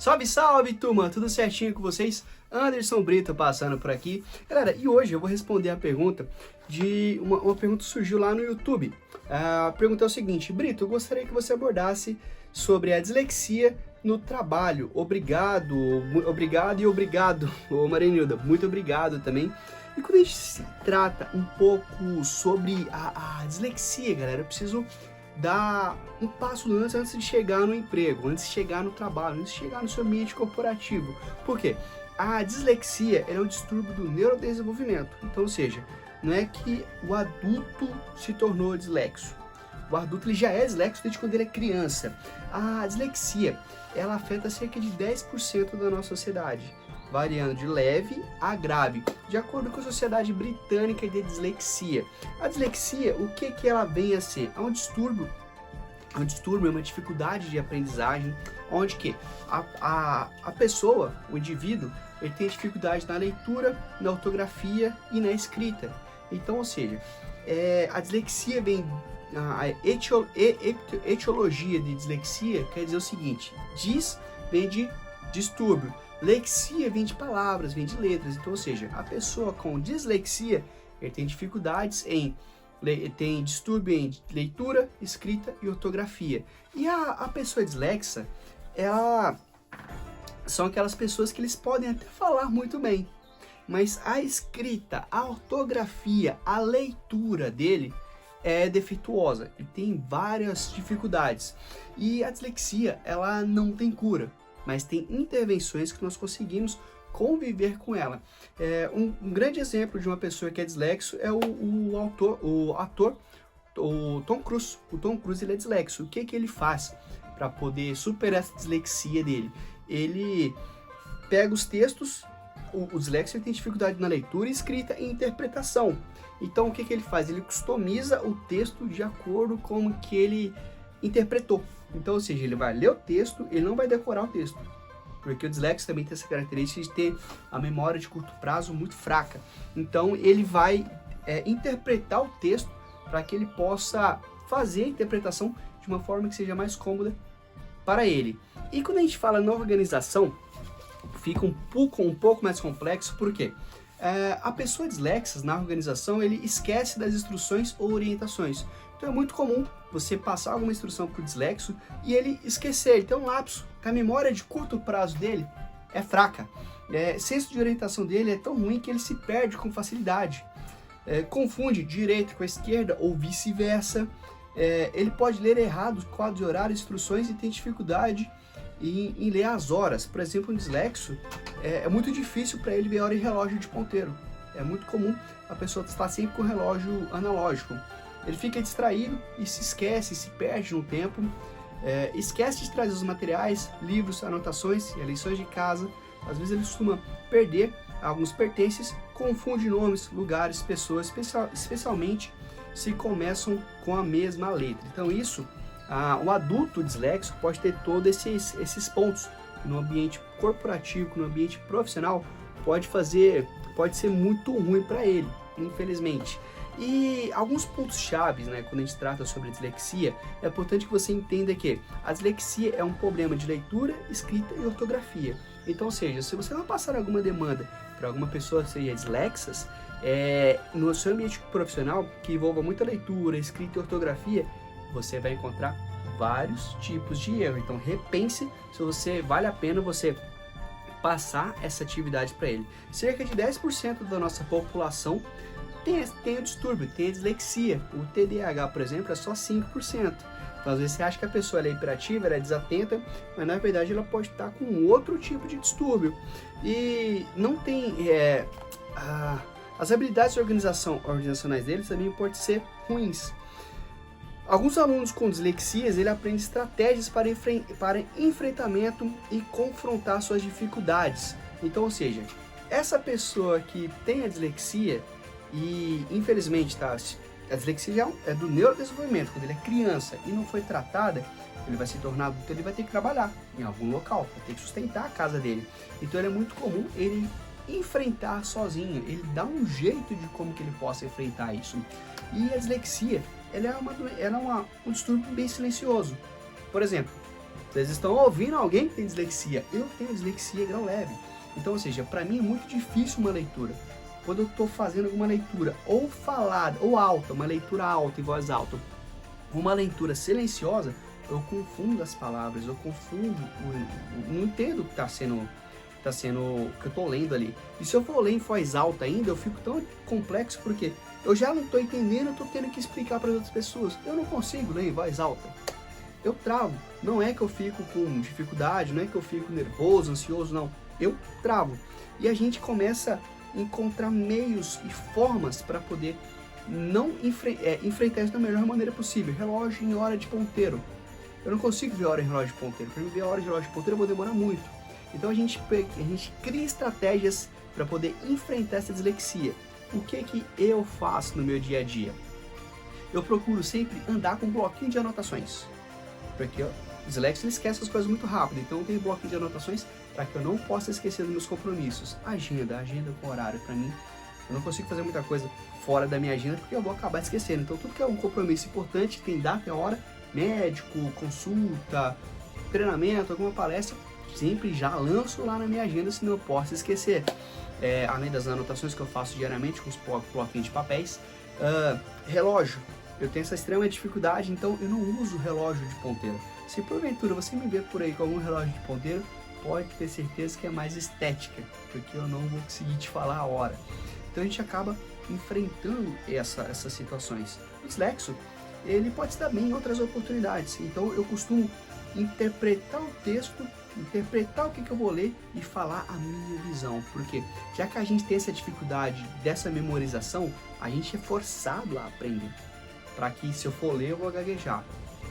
Salve, salve, turma! Tudo certinho com vocês? Anderson Brito passando por aqui. Galera, e hoje eu vou responder a pergunta de... Uma pergunta que surgiu lá no YouTube. A pergunta é o seguinte: Brito, eu gostaria que você abordasse sobre a dislexia no trabalho. Obrigado e obrigado, ô Marinilda. Muito obrigado também. E quando a gente se trata um pouco sobre a dislexia, galera, eu preciso dar um passo antes de chegar no emprego, antes de chegar no trabalho, antes de chegar no seu ambiente corporativo. Por quê? A dislexia é um distúrbio do neurodesenvolvimento. Então, ou seja, não é que o adulto se tornou dislexo. O adulto ele já é dislexo desde quando ele é criança. A dislexia, ela afeta cerca de 10% da nossa sociedade, variando de leve a grave, de acordo com a Sociedade Britânica de Dislexia. A dislexia, o que ela vem a ser? É um distúrbio, é uma dificuldade de aprendizagem, onde que a pessoa, o indivíduo, ele tem dificuldade na leitura, na ortografia e na escrita. Então, ou seja, a dislexia vem... A etiologia de dislexia quer dizer o seguinte: dis vem de distúrbio, lexia vem de palavras, vem de letras. Então, ou seja, a pessoa com dislexia, ele tem dificuldades tem distúrbio em leitura, escrita e ortografia. E a pessoa dislexa, são aquelas pessoas que eles podem até falar muito bem, mas a escrita, a ortografia, a leitura dele é defeituosa e tem várias dificuldades. E a dislexia, ela não tem cura, mas tem intervenções que nós conseguimos conviver com ela. Um grande exemplo de uma pessoa que é dislexo é o ator Tom Cruise. O Tom Cruise, ele é dislexo. O que ele faz para poder superar essa dislexia dele? Ele pega os textos. O dislexo tem dificuldade na leitura, escrita e interpretação. Então, o que ele faz? Ele customiza o texto de acordo com o que ele interpretou. Então, ou seja, ele vai ler o texto, ele não vai decorar o texto. Porque o dislexo também tem essa característica de ter a memória de curto prazo muito fraca. Então, ele vai interpretar o texto para que ele possa fazer a interpretação de uma forma que seja mais cômoda para ele. E quando a gente fala na organização, fica um pouco mais complexo, por quê? A pessoa dislexa na organização, ele esquece das instruções ou orientações. Então é muito comum você passar alguma instrução para o dislexo e ele esquecer, ele tem um lapso, que a memória de curto prazo dele é fraca. Senso de orientação dele é tão ruim que ele se perde com facilidade. Confunde direita com a esquerda ou vice-versa. Ele pode ler errado os quadros de horário, instruções, e tem dificuldade em ler as horas. Por exemplo, um dislexo, é muito difícil para ele ver hora em relógio de ponteiro. É muito comum a pessoa estar sempre com o relógio analógico. Ele fica distraído e se esquece, se perde no tempo, esquece de trazer os materiais, livros, anotações e lições de casa. Às vezes ele costuma perder alguns pertences, confunde nomes, lugares, pessoas, especialmente se começam com a mesma letra. Então isso, o adulto dislexo pode ter todos esses pontos. No ambiente corporativo, no ambiente profissional, pode ser muito ruim para ele, infelizmente. E alguns pontos chaves, né, quando a gente trata sobre dislexia, é importante que você entenda que a dislexia é um problema de leitura, escrita e ortografia. Então, ou seja, se você vai passar alguma demanda para alguma pessoa que seja dislexa, no seu ambiente profissional, que envolva muita leitura, escrita e ortografia, você vai encontrar vários tipos de erro. Então repense se vale a pena você passar essa atividade para ele. Cerca de 10% da nossa população tem o distúrbio, tem a dislexia. O TDAH, por exemplo, é só 5%. Então às vezes você acha que a pessoa é hiperativa, ela é desatenta, mas na verdade ela pode estar com outro tipo de distúrbio. E não tem... as habilidades organizacionais deles também podem ser ruins. Alguns alunos com dislexias, ele aprende estratégias para enfrentamento e confrontar suas dificuldades. Então, ou seja, essa pessoa que tem a dislexia, e infelizmente a dislexia é do neurodesenvolvimento, quando ele é criança e não foi tratada, ele vai se tornar adulto, ele vai ter que trabalhar em algum local, vai ter que sustentar a casa dele. Então é muito comum ele enfrentar sozinho, ele dá um jeito de como que ele possa enfrentar isso. E a dislexia, ela é um distúrbio bem silencioso. Por exemplo, Vocês estão ouvindo alguém que tem dislexia. Eu tenho dislexia grau leve. Então, ou seja, para mim é muito difícil uma leitura. Quando eu estou fazendo alguma leitura ou falada ou alta, uma leitura alta em voz alta, uma leitura silenciosa, eu confundo as palavras, eu confundo, não entendo o que está sendo que eu estou lendo ali. E se eu for ler em voz alta ainda, eu fico tão complexo porque eu já não estou entendendo, eu estou tendo que explicar para as outras pessoas. Eu não consigo ler em voz alta. Eu travo. Não é que eu fico com dificuldade, não é que eu fico nervoso, ansioso, não. Eu travo. E a gente começa a encontrar meios e formas para poder não enfrentar isso da melhor maneira possível. Relógio em hora de ponteiro. Eu não consigo ver a hora em relógio de ponteiro. Para mim ver a hora de relógio de ponteiro eu vou demorar muito. Então a gente cria estratégias para poder enfrentar essa dislexia. O que eu faço no meu dia a dia? Eu procuro sempre andar com um bloquinho de anotações. Porque o dislexo esquece as coisas muito rápido. Então eu tenho um bloquinho de anotações para que eu não possa esquecer dos meus compromissos. Agenda com horário para mim. Eu não consigo fazer muita coisa fora da minha agenda porque eu vou acabar esquecendo. Então tudo que é um compromisso importante, tem data e hora, médico, consulta, treinamento, alguma palestra, sempre já lanço lá na minha agenda, senão eu posso esquecer. Além das anotações que eu faço diariamente com os bloquinhos de papéis. Relógio, eu tenho essa extrema dificuldade, então eu não uso relógio de ponteiro. Se porventura você me ver por aí com algum relógio de ponteiro, pode ter certeza que é mais estética, porque eu não vou conseguir te falar a hora. Então a gente acaba enfrentando essas situações. O dislexo, ele pode se dar bem em outras oportunidades, então eu costumo interpretar o texto, interpretar o que eu vou ler e falar a minha visão, porque já que a gente tem essa dificuldade dessa memorização, a gente é forçado a aprender, para que se eu for ler eu vou gaguejar,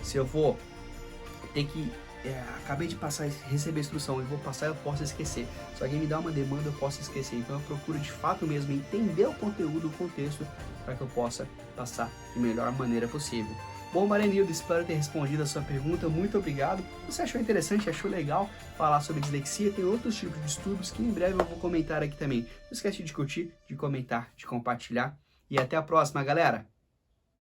se eu vou ter que acabei de passar, receber a instrução, eu vou passar, eu posso esquecer. Se alguém me dá uma demanda, eu posso esquecer. Então eu procuro de fato mesmo entender o conteúdo, o contexto, para que eu possa passar de melhor maneira possível. Bom, Marenildo, espero ter respondido a sua pergunta. Muito obrigado. Se você achou interessante, achou legal falar sobre dislexia, tem outros tipos de estudos que em breve eu vou comentar aqui também. Não esquece de curtir, de comentar, de compartilhar. E até a próxima, galera!